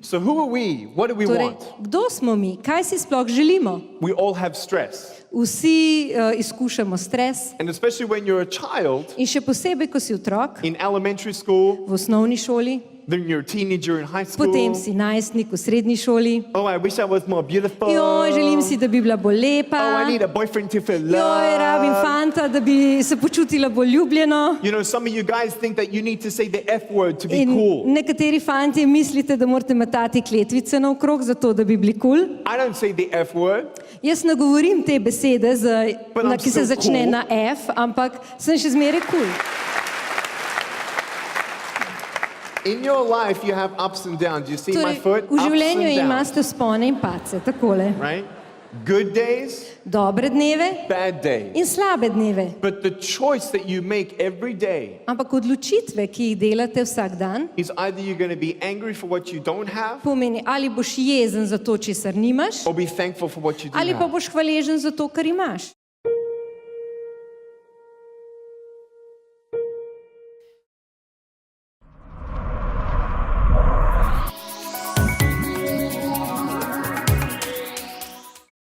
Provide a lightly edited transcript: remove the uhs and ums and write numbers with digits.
So who are we? What do we Torej, want? kdo smo mi? Kaj si sploh želimo? We all have stress. Vsi izkušamo stres And especially when you're a child in še posebej, ko si otrok in elementary school, v osnovni šoli, then you're a teenager in high school. potem si najstnik v srednji šoli. Oh, I wish I was more beautiful. Joj, želim si, da bi bila bolj Oh, lepa. I need a boyfriend to feel Joj, rabim love. fanta, da bi se počutila bolj ljubljeno. You know, some of you guys think that you need to say the F word to be In cool. nekateri fantje mislite, da morate metati kletvice naokrog, zato da bi bili kul. I don't say the F word. Jaz ne govorim te besede, But I'm ki se still začne cool. na F, ampak sem še zmeraj kul. In your life, you have ups and downs. You see my Torej, foot? v Ups življenju and downs. imate vzpone in padce, takole. Right? Good days, Dobre dneve bad days. in slabe dneve. But the choice that you make every day Ampak odločitve, ki jih delate vsak dan, is either you're going to be angry for what you don't have pomeni, ali boš jezen za to, česar nimaš, or be thankful for what you do ali pa have. boš hvaležen za to, kar imaš.